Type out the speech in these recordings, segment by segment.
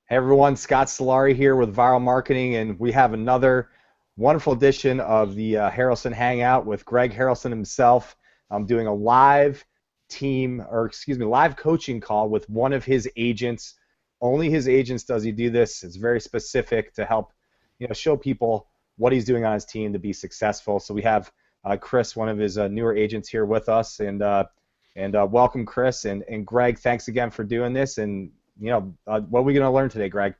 Hey everyone, Scott Sillari here with Vyral Marketing, and we have another wonderful edition of the Harrelson Hangout with Greg Harrelson himself. I'm doing a live coaching call with one of his agents. Only his agents does he do this. It's very specific to help, show people what he's doing on his team to be successful. So we have Chris, one of his newer agents, here with us, and welcome, Chris, and Greg. Thanks again for doing this, and what are we going to learn today, Greg?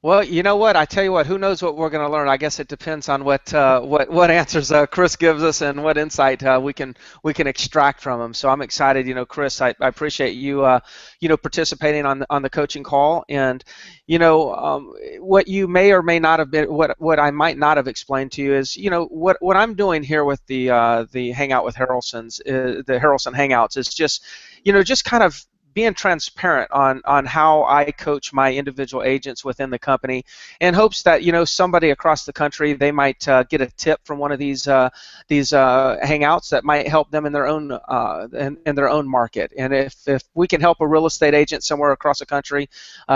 Well, you know what? I tell you what. Who knows what we're going to learn? I guess it depends on what answers Chris gives us and what insight we can extract from him. So I'm excited. Chris, I appreciate you participating on the coaching call. And what you may or may not have been, what I might not have explained to you is what I'm doing here with the Hangout with the Harrelson Hangouts is just kind of being transparent on how I coach my individual agents within the company, in hopes that somebody across the country, they might get a tip from one of these hangouts that might help them in their own in their own market. And if we can help a real estate agent somewhere across the country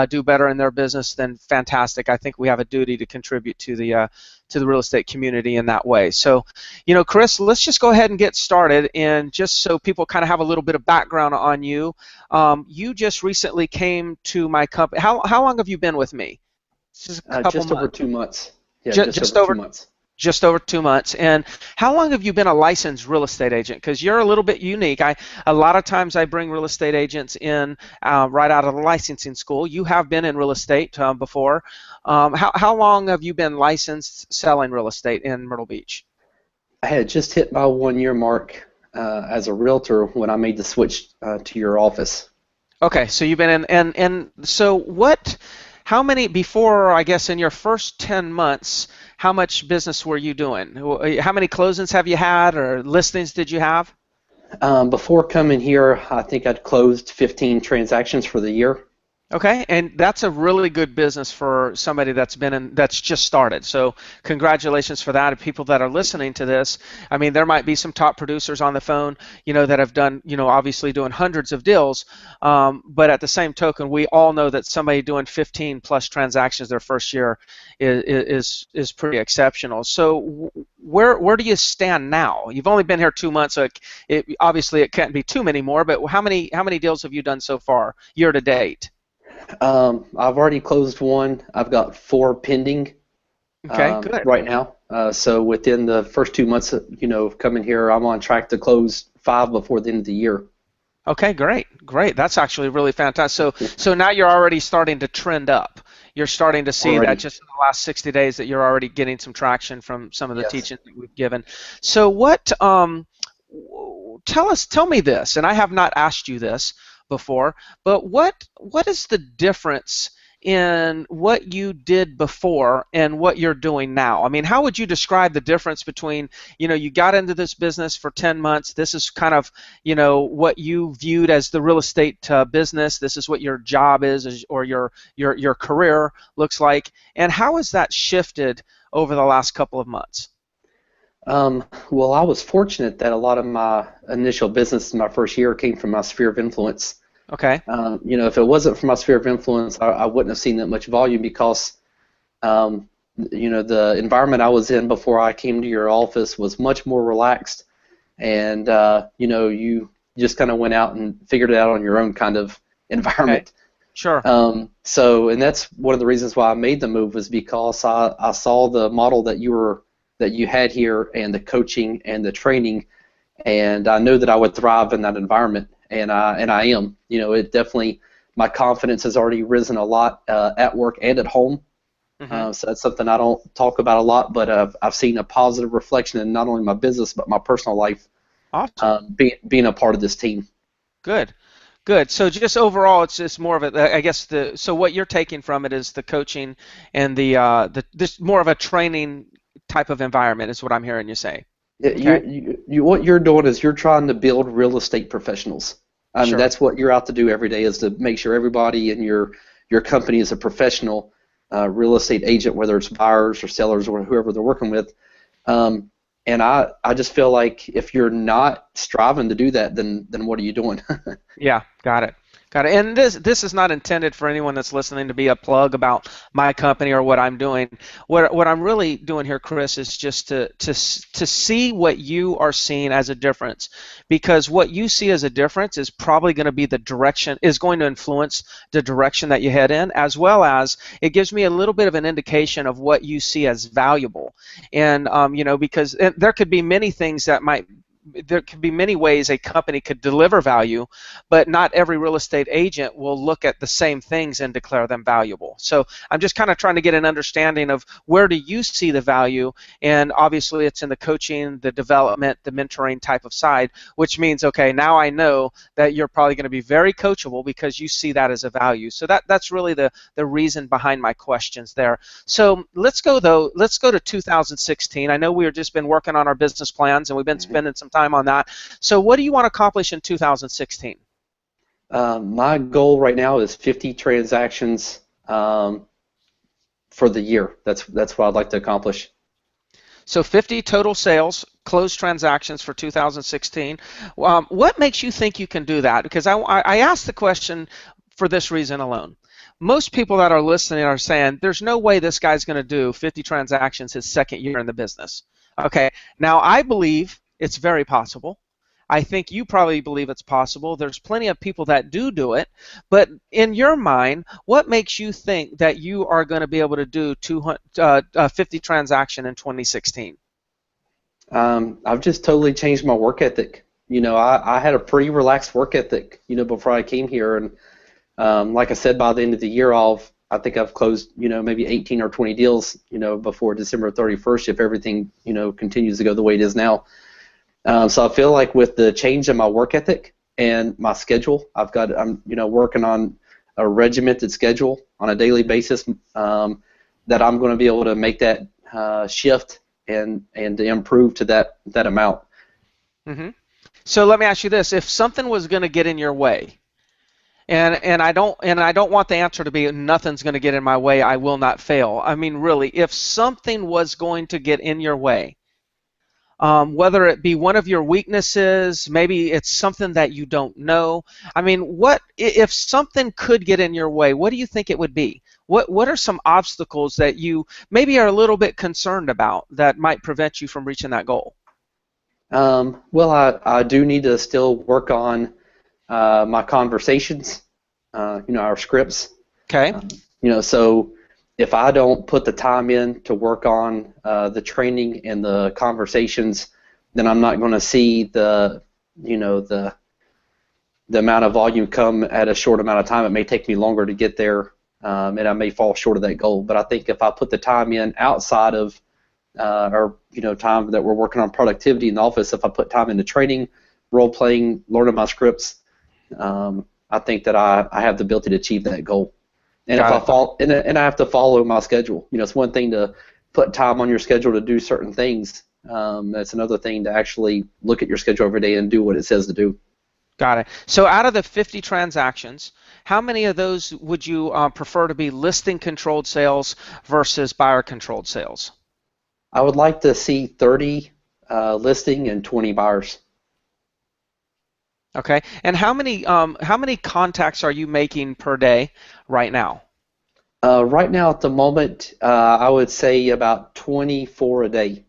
do better in their business, then fantastic. I think we have a duty to contribute to the real estate community in that way. So, Chris, let's just go ahead and get started. And just so people kind of have a little bit of background on you, you just recently came to my company. How long have you been with me? Just a couple months. Over 2 months. Yeah, just over 2 months. Just over 2 months. And how long have you been a licensed real estate agent? Because you're a little bit unique. A lot of times I bring real estate agents in right out of the licensing school. You have been in real estate before. How long have you been licensed selling real estate in Myrtle Beach? I had just hit my 1 year mark as a realtor when I made the switch to your office. Okay, so you've been in, and so how many, before, I guess, in your first 10 months, how much business were you doing? How many closings have you had, or listings did you have? Before coming here, I think I'd closed 15 transactions for the year. Okay, and that's a really good business for somebody that's just started. So congratulations for that. And people that are listening to this, I mean, there might be some top producers on the phone, that have done, obviously doing hundreds of deals. But at the same token, we all know that somebody doing 15 plus transactions their first year is pretty exceptional. So where do you stand now? You've only been here 2 months, so obviously it can't be too many more. But how many deals have you done so far, year to date? I've already closed one. I've got 4 pending. Okay, good. Right now. So within the first 2 months, of coming here, I'm on track to close 5 before the end of the year. Okay, great. That's actually really fantastic. So now you're already starting to trend up. You're starting to see that just in the last 60 days that you're already getting some traction from some of the teaching that we've given. So tell me this, and I have not asked you this before, but what is the difference in what you did before and what you're doing now? I mean, how would you describe the difference between, you got into this business for 10 months, this is kind of, what you viewed as the real estate business, this is what your job is, or your career looks like, and how has that shifted over the last couple of months? Well, I was fortunate that a lot of my initial business in my first year came from my sphere of influence. Okay. If it wasn't for my sphere of influence, I wouldn't have seen that much volume because, the environment I was in before I came to your office was much more relaxed, and you just kind of went out and figured it out on your own kind of environment. Okay. Sure. And that's one of the reasons why I made the move, was because I saw the model that you had here, and the coaching and the training, and I knew that I would thrive in that environment, and I am. It definitely, my confidence has already risen a lot at work and at home. Mm-hmm. So that's something I don't talk about a lot, but I've seen a positive reflection in not only my business but my personal life. Awesome. Being a part of this team. Good. So just overall, it's just more of a, I guess so what you're taking from it is the coaching and this more of a training type of environment is what I'm hearing you say. Yeah, okay. What you're doing is you're trying to build real estate professionals. I mean, Sure. that's what you're out to do every day, is to make sure everybody in your company is a professional real estate agent, whether it's buyers or sellers or whoever they're working with. And I just feel like if you're not striving to do that, then what are you doing? Yeah, got it. Got it. And this is not intended for anyone that's listening to be a plug about my company or what I'm doing. What I'm really doing here, Chris, is just to see what you are seeing as a difference, because what you see as a difference is probably going to be going to influence the direction that you head in, as well as it gives me a little bit of an indication of what you see as valuable. And because there could be many things there could be many ways a company could deliver value, but not every real estate agent will look at the same things and declare them valuable. So I'm just kind of trying to get an understanding of where do you see the value, and obviously it's in the coaching, the development, the mentoring type of side, which means, okay, now I know that you're probably going to be very coachable because you see that as a value. So that's really the reason behind my questions there. So let's go to 2016. I know we've just been working on our business plans and we've been spending some time on that. So what do you want to accomplish in 2016? My goal right now is 50 transactions for the year. That's what I'd like to accomplish. So 50 total sales, closed transactions for 2016. What makes you think you can do that? Because I asked the question for this reason alone. Most people that are listening are saying, there's no way this guy's going to do 50 transactions his second year in the business. Okay, now I believe it's very possible. I think you probably believe it's possible. There's plenty of people that do it, but in your mind, what makes you think that you are going to be able to do 50 transaction in 2016? I've just totally changed my work ethic. I had a pretty relaxed work ethic, before I came here, and like I said, by the end of the year, I think I've closed, maybe 18 or 20 deals, before December 31st, if everything, continues to go the way it is now. So I feel like with the change in my work ethic and my schedule, I'm working on a regimented schedule on a daily basis, that I'm going to be able to make that shift and to improve to that amount. Mm-hmm. So let me ask you this: if something was going to get in your way, and I don't want the answer to be nothing's going to get in my way, I will not fail. I mean, really, if something was going to get in your way, whether it be one of your weaknesses, maybe it's something that you don't know. I mean, what if something could get in your way? What do you think it would be? What are some obstacles that you maybe are a little bit concerned about that might prevent you from reaching that goal? Well, I do need to still work on my conversations, our scripts. Okay. So if I don't put the time in to work on the training and the conversations, then I'm not going to see the amount of volume come at a short amount of time. It may take me longer to get there, and I may fall short of that goal. But I think if I put the time in outside of time that we're working on productivity in the office, if I put time into training, role playing, learning my scripts, I think that I have the ability to achieve that goal. And and I have to follow my schedule. It's one thing to put time on your schedule to do certain things. That's another thing to actually look at your schedule every day and do what it says to do. Got it. So out of the 50 transactions, how many of those would you prefer to be listing controlled sales versus buyer controlled sales? I would like to see 30 listing and 20 buyers. Okay. And how many contacts are you making per day right now? Right now, at the moment, I would say about 24 a day.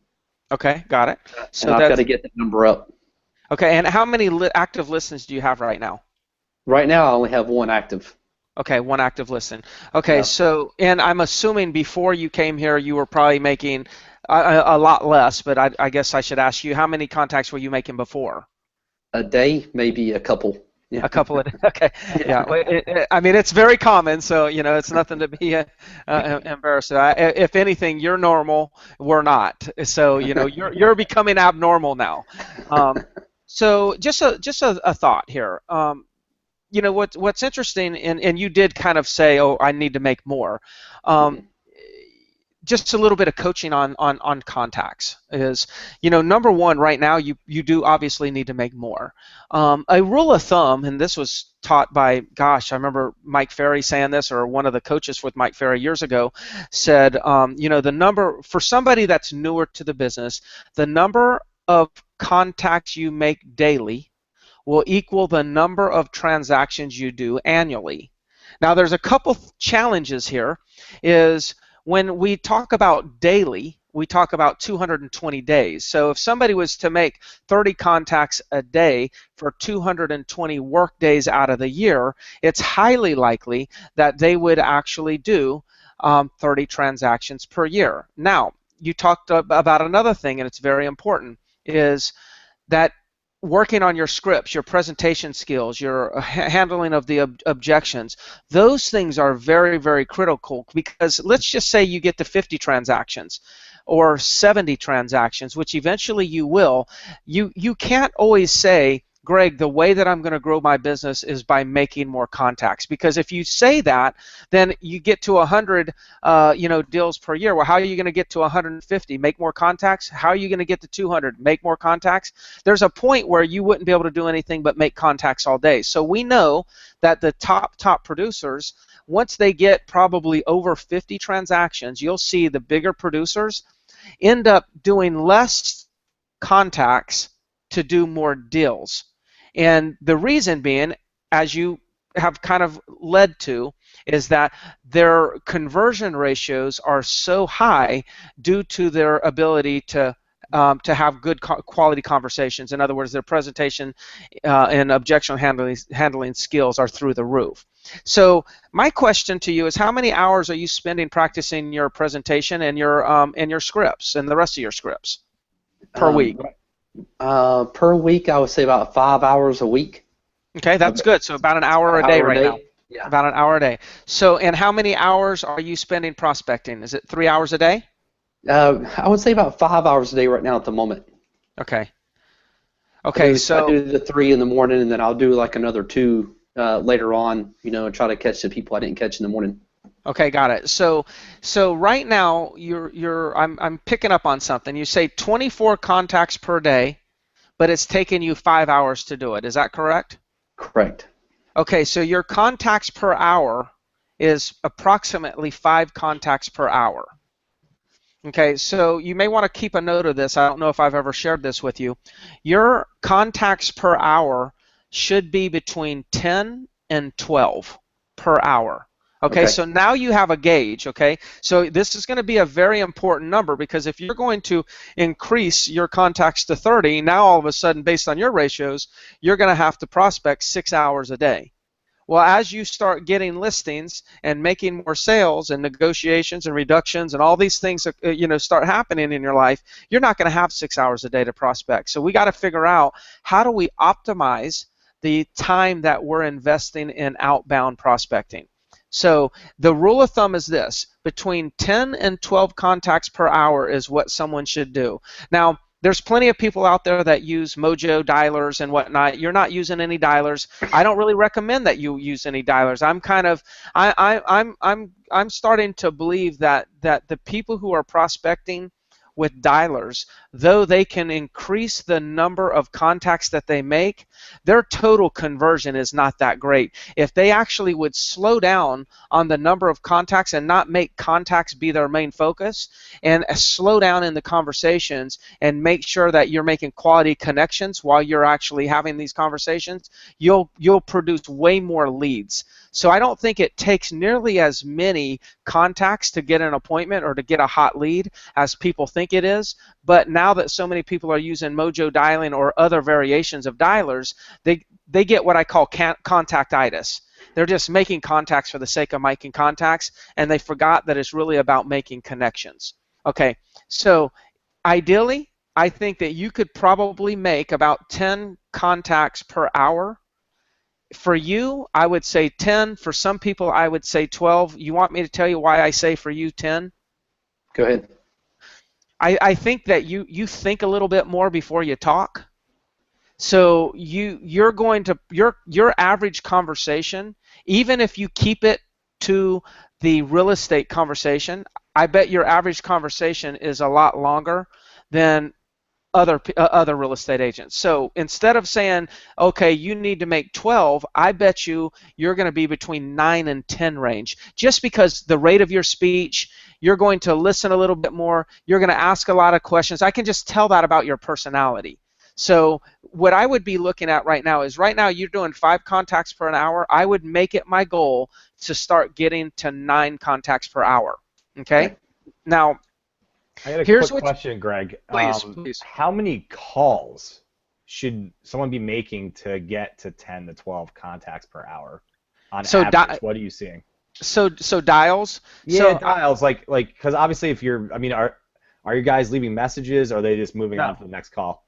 Okay, got it. So and I've got to get that number up. Okay, and how many active listings do you have right now? Right now, I only have one active. Okay, one active listing. Okay, yeah. So, and I'm assuming before you came here, you were probably making a lot less, but I guess I should ask you, how many contacts were you making before? A day, maybe a couple. Yeah. A couple of okay, yeah. I mean, it's very common, so it's nothing to be embarrassed. If anything, you're normal. We're not. So you're becoming abnormal now. So just a thought here. What's interesting, and you did kind of say, oh, I need to make more. Just a little bit of coaching on contacts is, number one, right now you do obviously need to make more. A rule of thumb, and this was taught by, I remember Mike Ferry saying this, or one of the coaches with Mike Ferry years ago said, the number, for somebody that's newer to the business, the number of contacts you make daily will equal the number of transactions you do annually. Now, there's a couple challenges here. Is when we talk about daily, we talk about 220 days. So if somebody was to make 30 contacts a day for 220 work days out of the year, it's highly likely that they would actually do 30 transactions per year. Now, you talked about another thing, and it's very important, is that working on your scripts, your presentation skills, your handling of the objections, those things are very, very critical, because let's just say you get to 50 transactions or 70 transactions, which eventually you will. You can't always say, Greg, the way that I'm going to grow my business is by making more contacts, because if you say that, then you get to 100 deals per year. Well, how are you going to get to 150? Make more contacts? How are you going to get to 200? Make more contacts? There's a point where you wouldn't be able to do anything but make contacts all day. So we know that the top producers, once they get probably over 50 transactions, you'll see the bigger producers end up doing less contacts to do more deals. And the reason being, as you have kind of led to, is that their conversion ratios are so high due to their ability to have good quality conversations. In other words, their presentation and objection handling skills are through the roof. So my question to you is, how many hours are you spending practicing your presentation and your scripts and the rest of your scripts per week? Per week, I would say about 5 hours a week. Okay, that's good. So about an hour a day right now. Yeah. About an hour a day. So, and how many hours are you spending prospecting? Is it 3 hours a day? I would say about 5 hours a day right now at the moment. Okay. Okay, I do the 3 in the morning, and then I'll do like another 2 later on, and try to catch the people I didn't catch in the morning. Okay, got it. So right now I'm picking up on something. You say 24 contacts per day, but it's taken you 5 hours to do it. Is that correct? Correct. Okay, so your contacts per hour is approximately 5 contacts per hour. Okay, so you may want to keep a note of this. I don't know if I've ever shared this with you. Your contacts per hour should be between 10 and 12 per hour. Okay, so now you have a gauge, okay? So this is going to be a very important number, because if you're going to increase your contacts to 30, now all of a sudden, based on your ratios, you're going to have to prospect 6 hours a day. Well, as you start getting listings and making more sales and negotiations and reductions and all these things start happening in your life, you're not going to have 6 hours a day to prospect. So we got to figure out, how do we optimize the time that we're investing in outbound prospecting? So the rule of thumb is this: between 10 and 12 contacts per hour is what someone should do. Now, there's plenty of people out there that use Mojo dialers and whatnot. You're not using any dialers. I don't really recommend that you use any dialers. I'm starting to believe that the people who are prospecting with dialers, though they can increase the number of contacts that they make, their total conversion is not that great. If they actually would slow down on the number of contacts and not make contacts be their main focus, and slow down in the conversations and make sure that you're making quality connections while you're actually having these conversations, you'll produce way more leads. So I don't think it takes nearly as many contacts to get an appointment or to get a hot lead as people think it is. But now that so many people are using Mojo dialing or other variations of dialers, they get what I call contactitis. They're just making contacts for the sake of making contacts, and they forgot that it's really about making connections. Okay, so ideally, I think that you could probably make about 10 contacts per hour. For you, I would say 10. For some people, I would say 12. You want me to tell you why I say for you 10? Go ahead. I think that you think a little bit more before you talk. So your average conversation, even if you keep it to the real estate conversation, I bet your average conversation is a lot longer than other real estate agents. So instead of saying, okay, you need to make 12, I bet you're going to be between 9 and 10 range, just because the rate of your speech, you're going to listen a little bit more, you're going to ask a lot of questions. I can just tell that about your personality. So what I would be looking at right now is, right now you're doing 5 contacts per an hour. I would make it my goal to start getting to 9 contacts per hour. Okay? Now, I got a here's quick what. question, Greg. Please. How many calls should someone be making to get to 10 to 12 contacts per hour on average? What are you seeing? So dials. Yeah, dials. Like, because obviously, if you're, I mean, are you guys leaving messages? Or are they just moving on to the next call?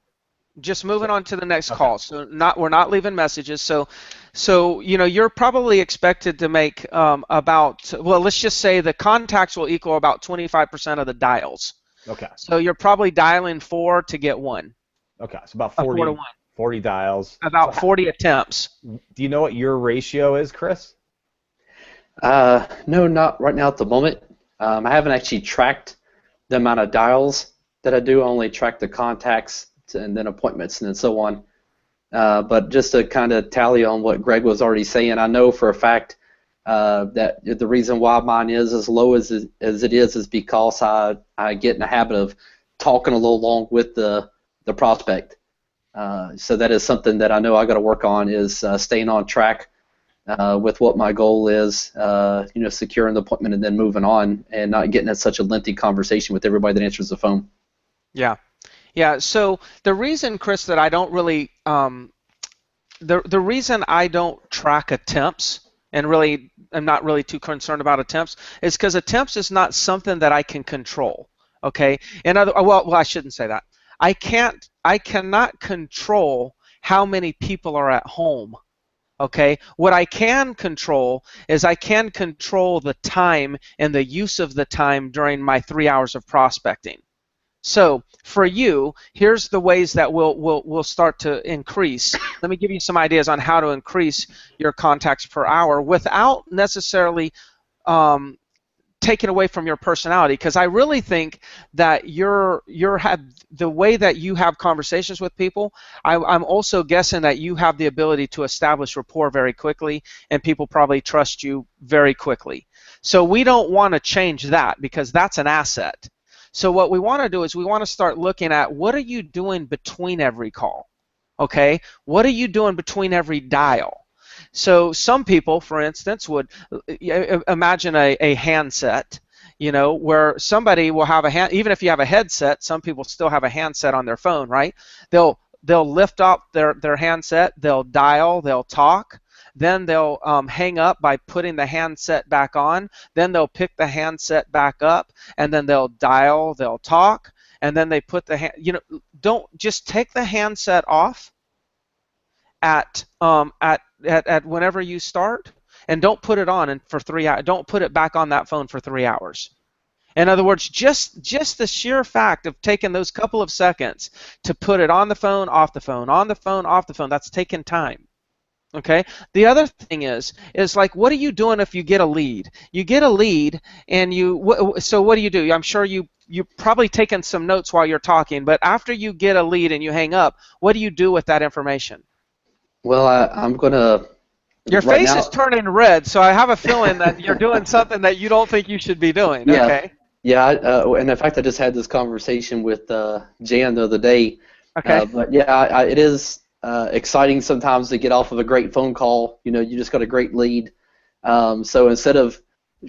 Just moving on to the next call. So we're not leaving messages. So you're probably expected to make about, well, let's just say the contacts will equal about 25% of the dials. Okay. So you're probably dialing 4 to get 1. Okay, so about 40 dials. About 40 attempts. Do you know what your ratio is, Chris? No, not right now at the moment. I haven't actually tracked the amount of dials that I do. I only track the contacts and then appointments and then so on. But just to kind of tally on what Greg was already saying, I know for a fact that the reason why mine is as low as it is because I get in the habit of talking a little long with the prospect. So that is something that I know I got to work on, is staying on track with what my goal is, securing the appointment and then moving on, and not getting in such a lengthy conversation with everybody that answers the phone. Yeah. Yeah, so the reason, Chris, that I don't really, the reason I don't track attempts, and really I'm not really too concerned about attempts, is because attempts is not something that I can control, okay? Well, I shouldn't say that. I cannot control how many people are at home, okay? What I can control is I can control the time and the use of the time during my 3 hours of prospecting. So for you, here's the ways that we'll start to increase. Let me give you some ideas on how to increase your contacts per hour without necessarily taking away from your personality, because I really think that the way that you have conversations with people, I'm also guessing that you have the ability to establish rapport very quickly, and people probably trust you very quickly. So we don't want to change that, because that's an asset. So what we want to do is we want to start looking at, what are you doing between every call? Okay? What are you doing between every dial? So some people, for instance, would imagine a handset, where somebody will have even if you have a headset, some people still have a handset on their phone, right? They'll lift up their handset, they'll dial, they'll talk, then they'll hang up by putting the handset back on, then they'll pick the handset back up, and then they'll dial, they'll talk, and then they put don't just take the handset off at whenever you start, and don't put it on for 3 hours. Don't put it back on that phone for 3 hours. In other words, just the sheer fact of taking those couple of seconds to put it on the phone, off the phone, on the phone, off the phone, that's taking time. Okay. The other thing is like, what are you doing if you get a lead? You get a lead, and so what do? I'm sure you're probably taking some notes while you're talking, but after you get a lead and you hang up, what do you do with that information? Well, I'm gonna. Your face is turning red, so I have a feeling that you're doing something that you don't think you should be doing. Yeah. Okay. Yeah. And in fact, I just had this conversation with Jan the other day. Okay. But yeah, it is exciting sometimes to get off of a great phone call. You just got a great lead. So instead of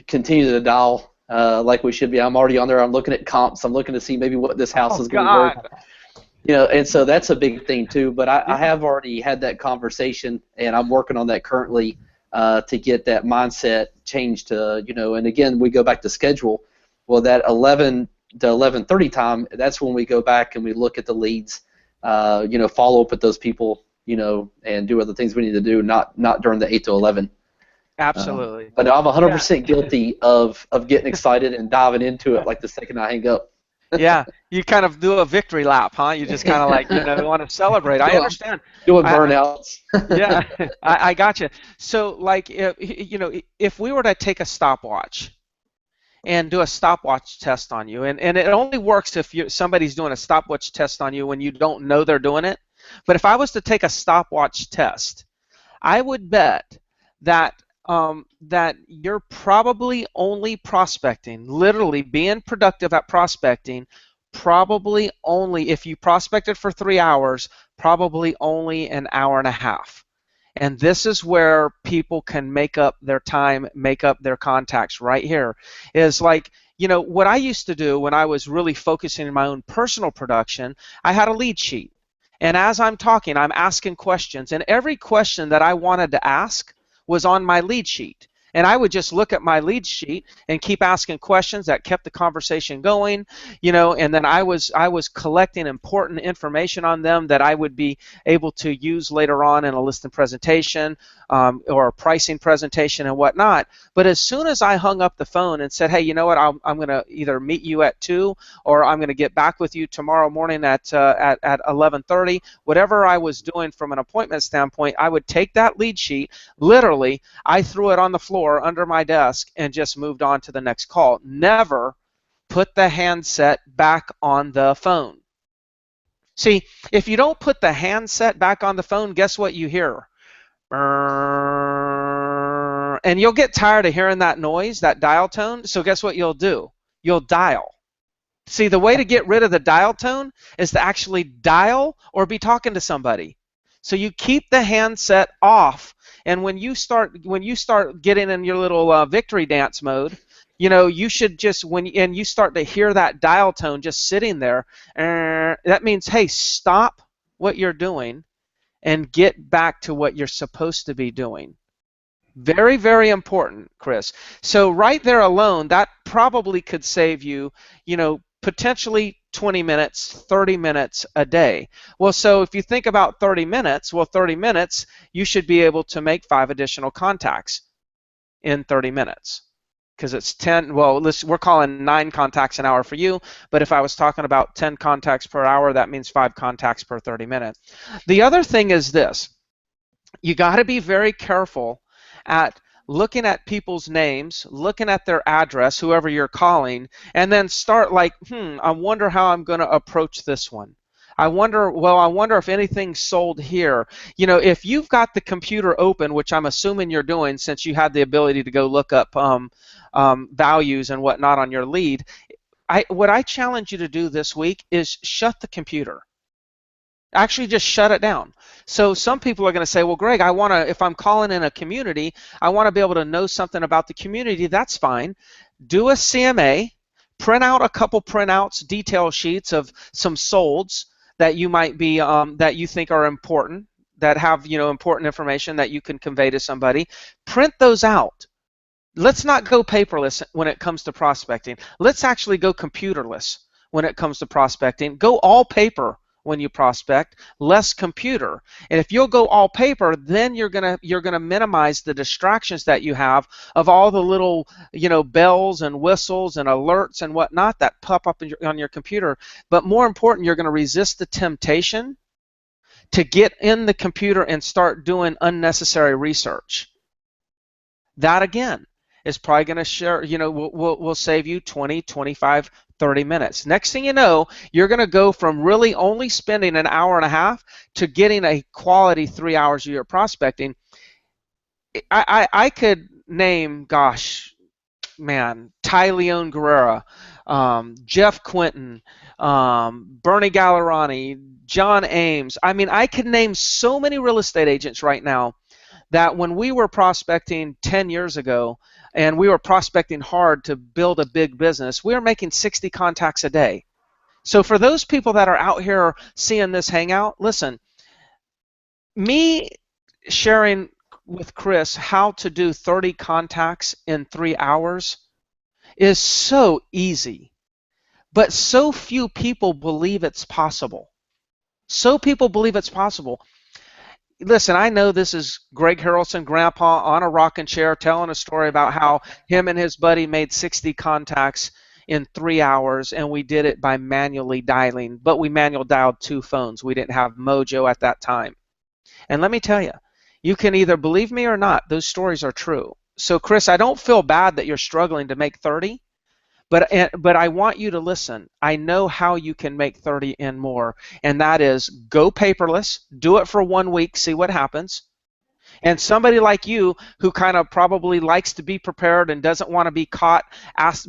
continuing to dial like we should be, I'm already on there. I'm looking at comps. I'm looking to see maybe what this house is going to worth. And so that's a big thing too. But I have already had that conversation, and I'm working on that currently to get that mindset changed to, and again, we go back to schedule. Well, that 11 to 11:30 time, that's when we go back and we look at the leads, follow up with those people, and do other things we need to do, not during the 8 to 11. Absolutely. But I'm 100% guilty of getting excited and diving into it like the second I hang up. Yeah, you kind of do a victory lap, huh? You just kind of like, want to celebrate. I understand. Doing burnouts. Yeah, I got you. So, like, if we were to take a stopwatch and do a stopwatch test on you, and it only works if somebody's doing a stopwatch test on you when you don't know they're doing it. But if I was to take a stopwatch test, I would bet that that you're probably only prospecting, literally being productive at prospecting probably only, if you prospected for 3 hours, probably only an hour and a half. And this is where people can make up their time, make up their contacts right here. Is like, what I used to do when I was really focusing on my own personal production, I had a lead sheet. And as I'm talking, I'm asking questions. And every question that I wanted to ask was on my lead sheet. And I would just look at my lead sheet and keep asking questions that kept the conversation going, and then I was collecting important information on them that I would be able to use later on in a listing presentation or a pricing presentation and whatnot. But as soon as I hung up the phone and said, hey, you know what, I'm going to either meet you at 2 or I'm going to get back with you tomorrow morning at 11:30, whatever I was doing from an appointment standpoint, I would take that lead sheet, literally, I threw it on the floor under my desk and just moved on to the next call. Never put the handset back on the phone. See, if you don't put the handset back on the phone, guess what you hear? And you'll get tired of hearing that noise, that dial tone, so guess what you'll do? You'll dial. See, the way to get rid of the dial tone is to actually dial or be talking to somebody. So you keep the handset off, and when you start getting in your little victory dance mode, you should just and you start to hear that dial tone just sitting there, that means, hey, stop what you're doing and get back to what you're supposed to be doing. Very, very important, Chris. So right there alone, that probably could save you, potentially 20 minutes, 30 minutes a day. Well, so if you think about 30 minutes, you should be able to make 5 additional contacts in 30 minutes. Because it's 10, well, we're calling 9 contacts an hour for you, but if I was talking about 10 contacts per hour, that means 5 contacts per 30 minutes. The other thing is this. You got to be very careful at looking at people's names, looking at their address, whoever you're calling, and then start like, I wonder how I'm going to approach this one. I wonder if anything's sold here. If you've got the computer open, which I'm assuming you're doing since you had the ability to go look up values and whatnot on your lead, what I challenge you to do this week is shut the computer. Actually, just shut it down. So some people are going to say, well, Greg, if I'm calling in a community, I want to be able to know something about the community. That's fine. Do a CMA, print out a couple printouts, detail sheets of some solds that you might be, that you think are important, that have, important information that you can convey to somebody. Print those out. Let's not go paperless when it comes to prospecting. Let's actually go computerless when it comes to prospecting. Go all paper when you prospect, less computer. And if you'll go all paper, then you're gonna minimize the distractions that you have of all the little bells and whistles and alerts and whatnot that pop up on your computer. But more important, you're gonna resist the temptation to get in the computer and start doing unnecessary research. That again is probably going to share, will save you 20, 25, 30 minutes. Next thing you know, you're going to go from really only spending an hour and a half to getting a quality 3 hours a year prospecting. I could name, gosh, man, Ty Leon Guerrera, Jeff Quinton, Bernie Gallerani, John Ames. I mean, I could name so many real estate agents right now that when we were prospecting 10 years ago and we were prospecting hard to build a big business, we were making 60 contacts a day. So for those people that are out here seeing this hangout, listen, me sharing with Chris how to do 30 contacts in 3 hours is so easy, but so few people believe it's possible. So people believe it's possible. Listen, I know this is Greg Harrelson, Grandpa, on a rocking chair telling a story about how him and his buddy made 60 contacts in 3 hours, and we did it by manually dialing, but we manual dialed 2 phones. We didn't have Mojo at that time. And let me tell you, you can either believe me or not, those stories are true. So, Chris, I don't feel bad that you're struggling to make 30, but I want you to listen. I know how you can make 30 and more, and that is go paperless, do it for 1 week, see what happens. And somebody like you who kind of probably likes to be prepared and doesn't want to be caught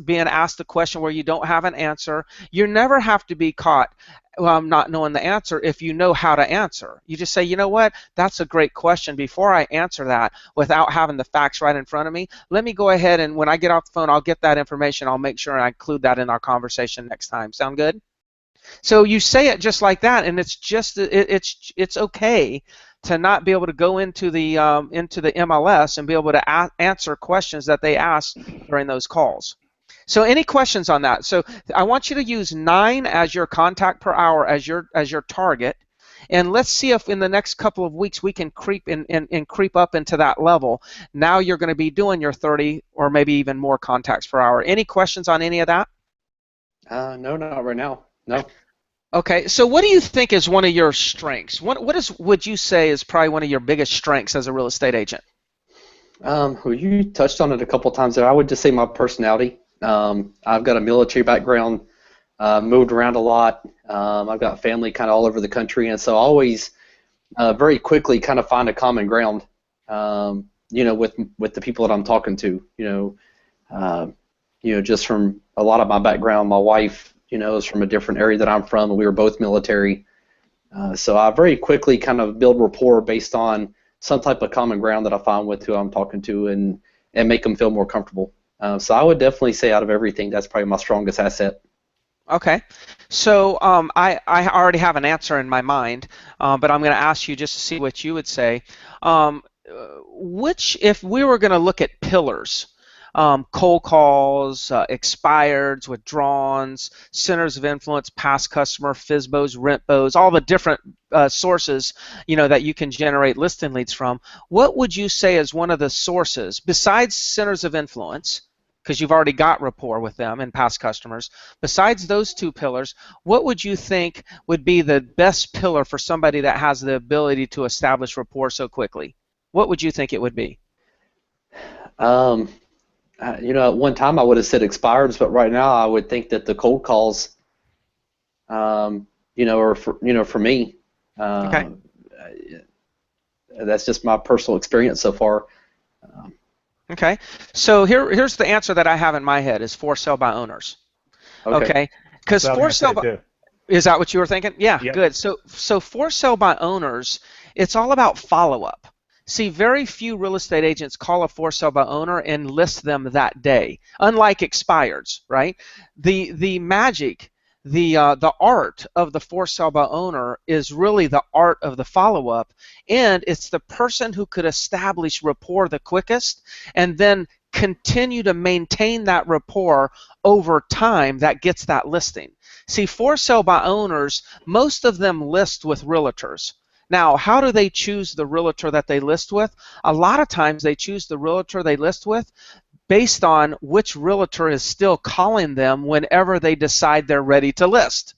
being asked a question where you don't have an answer, you never have to be caught not knowing the answer if you know how to answer. You just say, you know what, that's a great question. Before I answer that without having the facts right in front of me, let me go ahead and when I get off the phone, I'll get that information. I'll make sure I include that in our conversation next time. Sound good? So you say it just like that, and it's just it's okay to not be able to go into the MLS and be able to answer questions that they ask during those calls. So any questions on that? So I want you to use 9 as your contact per hour as your target, and let's see if in the next couple of weeks we can creep creep up into that level. Now you're going to be doing your 30 or maybe even more contacts per hour. Any questions on any of that? No, not right now. No. Okay, so what do you think is one of your strengths? Would you say is probably one of your biggest strengths as a real estate agent? Well, you touched on it a couple times there. I would just say my personality. I've got a military background, moved around a lot. I've got family kind of all over the country, and so I always very quickly kind of find a common ground, with the people that I'm talking to. Just from a lot of my background, my wife, is from a different area that I'm from, and we were both military. So I very quickly kind of build rapport based on some type of common ground that I find with who I'm talking to and make them feel more comfortable. So I would definitely say out of everything, that's probably my strongest asset. Okay. So I already have an answer in my mind, but I'm going to ask you just to see what you would say. If we were going to look at pillars, cold calls, expireds, withdrawns, centers of influence, past customer, FSBOs, rentbos, all the different sources that you can generate listing leads from. What would you say is one of the sources besides centers of influence, because you've already got rapport with them and past customers, besides those 2 pillars, what would you think would be the best pillar for somebody that has the ability to establish rapport so quickly? What would you think it would be? At one time I would have said expireds, but right now I would think that the cold calls, are for me. Okay. That's just my personal experience so far. Okay. So here's the answer that I have in my head is for sale by owners. Okay. Because for sale by, is that what you were thinking? Yeah. Yep. Good. So for sale by owners, it's all about follow-up. See, very few real estate agents call a for sale by owner and list them that day, unlike expireds, right? The magic, the art of the for sale by owner is really the art of the follow-up, and it's the person who could establish rapport the quickest and then continue to maintain that rapport over time that gets that listing. See, for sale by owners, most of them list with realtors. Now, how do they choose the realtor that they list with? A lot of times they choose the realtor they list with based on which realtor is still calling them whenever they decide they're ready to list.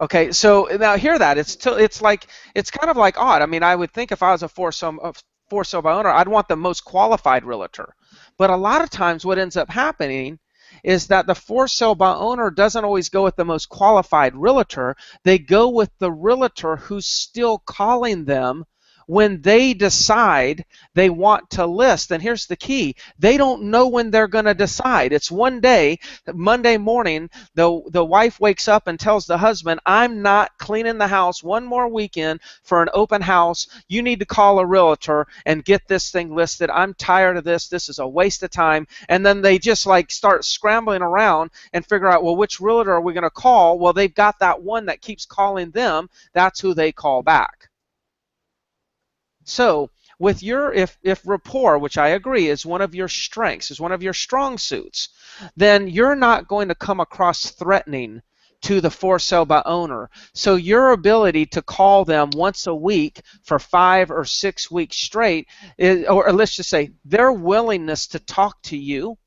Okay, so now hear that. It's kind of like odd. I mean, I would think if I was a for sale by owner, I'd want the most qualified realtor. But a lot of times what ends up happening is that the for sale by owner doesn't always go with the most qualified realtor. They go with the realtor who's still calling them when they decide they want to list. And here's the key. They don't know when they're going to decide. It's one day, Monday morning, the wife wakes up and tells the husband, I'm not cleaning the house one more weekend for an open house. You need to call a realtor and get this thing listed. I'm tired of this. This is a waste of time. And then they just start scrambling around and figure out, well, which realtor are we going to call? Well, they've got that one that keeps calling them. That's who they call back. So with if rapport, which I agree is one of your strengths, is one of your strong suits, then you're not going to come across threatening to the for sale by owner. So your ability to call them once a week for 5 or 6 weeks straight, or let's just say their willingness to talk to you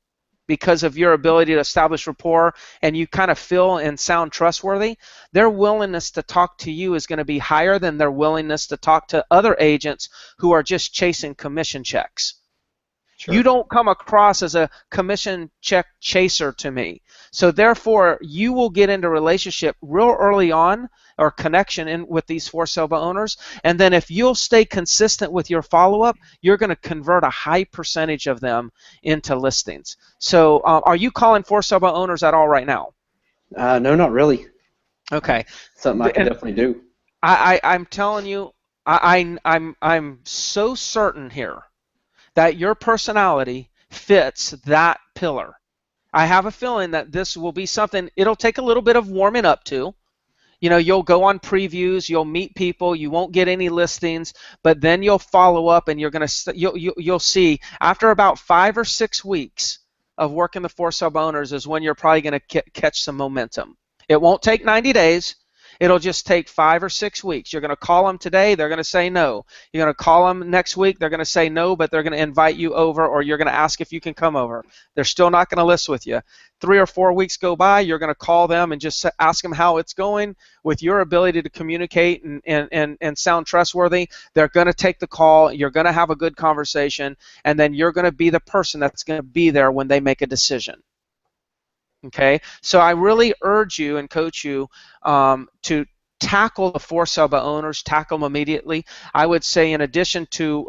because of your ability to establish rapport and you kind of feel and sound trustworthy, their willingness to talk to you is going to be higher than their willingness to talk to other agents who are just chasing commission checks. You don't come across as a commission check chaser to me. So therefore, you will get into relationship real early on, or connection in with these for sale by owners, and then if you'll stay consistent with your follow-up, you're going to convert a high percentage of them into listings. So are you calling for sale by owners at all right now? No, not really. Okay. Something I can definitely do. I'm telling you, I'm so certain here that your personality fits that pillar. I have a feeling that this will be something, it'll take a little bit of warming up to. You know, you'll go on previews, you'll meet people, you won't get any listings, but then you'll follow up and you'll see after about 5 or 6 weeks of working the for sale by owners is when you're probably going to catch some momentum. It won't take 90 days. It'll just take 5 or 6 weeks. You're going to call them today, they're going to say no. You're going to call them next week, they're going to say no, but they're going to invite you over, or you're going to ask if you can come over. They're still not going to list with you. 3 or 4 weeks go by, you're going to call them and just ask them how it's going. With your ability to communicate and sound trustworthy, they're going to take the call, you're going to have a good conversation, and then you're going to be the person that's going to be there when they make a decision. Okay, so I really urge you and coach you to tackle the for sale by owners, tackle them immediately. I would say, in addition to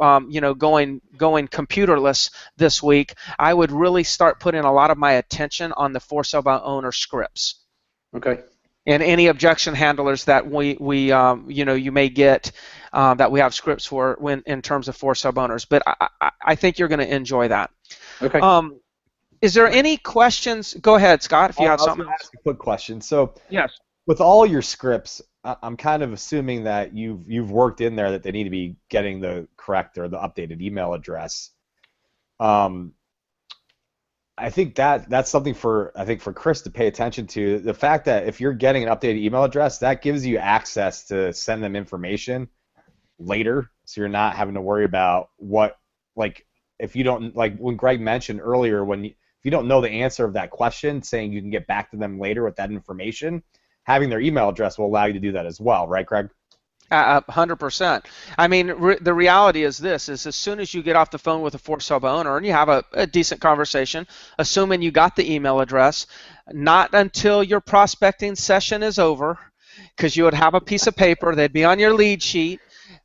going computerless this week, I would really start putting a lot of my attention on the for sale by owner scripts. Okay. And any objection handlers that you may get that we have scripts for when in terms of for sale by owners. But I think you're going to enjoy that. Okay. Is there any questions? Go ahead, Scott, if you have something. I was going to ask a quick question. So, yes, with all your scripts, I'm kind of assuming that you've worked in there that they need to be getting the correct or the updated email address. I think that's something for Chris to pay attention to. The fact that if you're getting an updated email address, that gives you access to send them information later, so you're not having to worry about if you don't, like when Greg mentioned earlier, if you don't know the answer of that question, saying you can get back to them later with that information, having their email address will allow you to do that as well, right, Greg? 100%. I mean, the reality is this, is as soon as you get off the phone with a for sale by owner and you have a decent conversation, assuming you got the email address, not until your prospecting session is over, because you would have a piece of paper, they'd be on your lead sheet.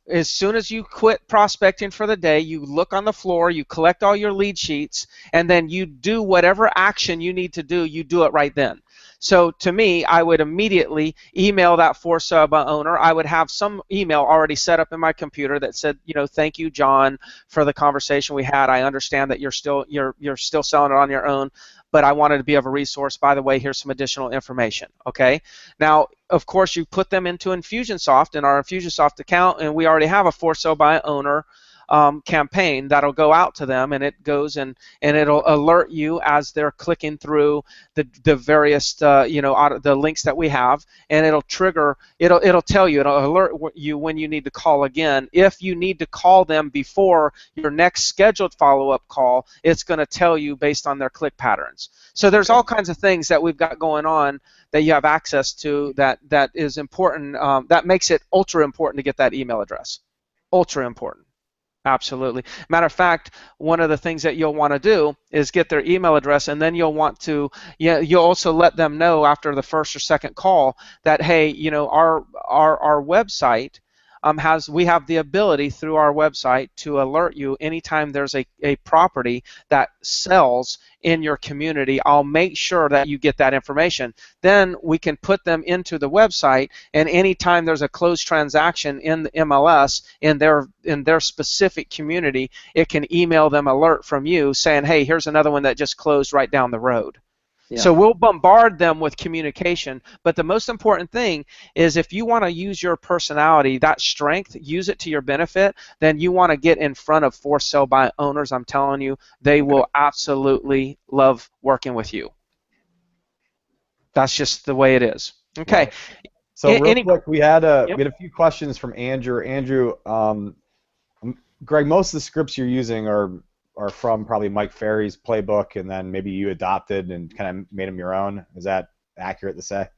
As soon as you quit prospecting for the day, you look on the floor, you collect all your lead sheets, and then you do whatever action you need to do, you do it right then. So to me, I would immediately email that for sale by owner. I would have some email already set up in my computer that said, thank you, John, for the conversation we had. I understand that you're still selling it on your own, but I wanted to be of a resource. By the way, here's some additional information. Okay. Now, of course, you put them into Infusionsoft in our Infusionsoft account, and we already have a for sale by owner campaign that'll go out to them, and it goes and it'll alert you as they're clicking through the various the links that we have, and it'll trigger, it'll tell you, it'll alert you when you need to call again. If you need to call them before your next scheduled follow-up call, it's going to tell you based on their click patterns. So there's all kinds of things that we've got going on that you have access to that is important. That makes it ultra important to get that email address. Ultra important. Absolutely. Matter of fact, one of the things that you'll want to do is get their email address, and then you'll want to, you'll also let them know after the first or second call that, hey, our website we have the ability through our website to alert you anytime there's a property that sells in your community. I'll make sure that you get that information. Then we can put them into the website, and anytime there's a closed transaction in the MLS in their specific community, it can email them alert from you saying, hey, here's another one that just closed right down the road. Yeah. So we'll bombard them with communication, but the most important thing is if you want to use your personality, that strength, use it to your benefit, then you want to get in front of for sale by owners. I'm telling you, they will absolutely love working with you. That's just the way it is. Okay. Right. So real quick, we had a few questions from Andrew. Andrew, Greg, most of the scripts you're using are from probably Mike Ferry's playbook, and then maybe you adopted and kind of made them your own. Is that accurate to say?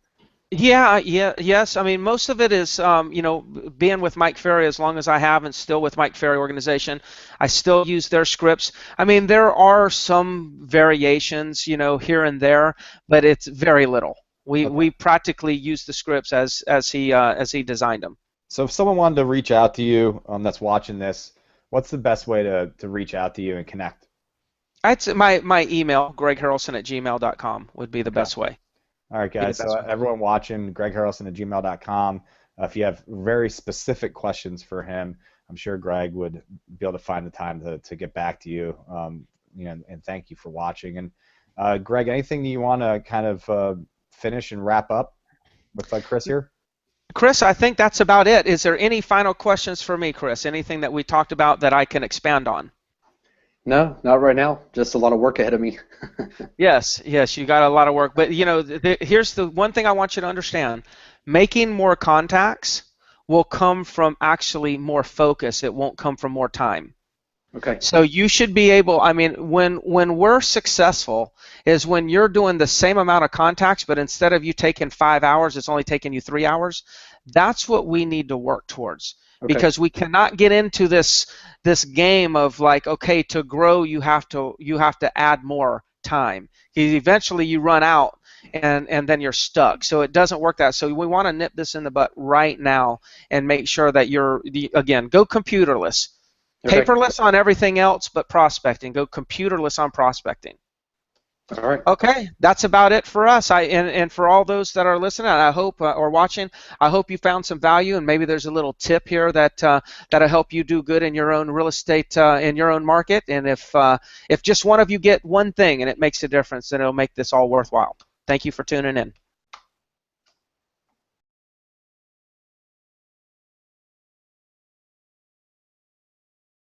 Yes. I mean, most of it is, being with Mike Ferry as long as I have, and still with Mike Ferry organization. I still use their scripts. I mean, there are some variations, here and there, but it's very little. We Okay. we practically use the scripts as he designed them. So if someone wanted to reach out to you that's watching this, what's the best way to reach out to you and connect? My email, gregharrelson@gmail.com, would be the Okay. best way. All right, Be the guys. best So way. everyone watching, gregharrelson@gmail.com. If you have very specific questions for him, I'm sure Greg would be able to find the time to get back to you. And thank you for watching. And Greg, anything you want to kind of finish and wrap up with Chris here? Chris, I think that's about it. Is there any final questions for me, Chris? Anything that we talked about that I can expand on? No, not right now. Just a lot of work ahead of me. Yes, you got a lot of work. But here's the one thing I want you to understand. Making more contacts will come from actually more focus. It won't come from more time. Okay. So you should be able, I mean, when we're successful is when you're doing the same amount of contacts, but instead of you taking 5 hours, it's only taking you 3 hours. That's what we need to work towards. Okay. Because we cannot get into this game of like, okay, to grow you have to add more time. Because eventually you run out and then you're stuck. So it doesn't work that. So we want to nip this in the butt right now and make sure that again, go computerless. Okay. Paperless on everything else but prospecting. Go computerless on prospecting. All right. Okay, that's about it for us. And for all those that are listening, I hope or watching, I hope you found some value, and maybe there's a little tip here that'll help you do good in your own real estate in your own market. And if just one of you get one thing and it makes a difference, then it'll make this all worthwhile. Thank you for tuning in.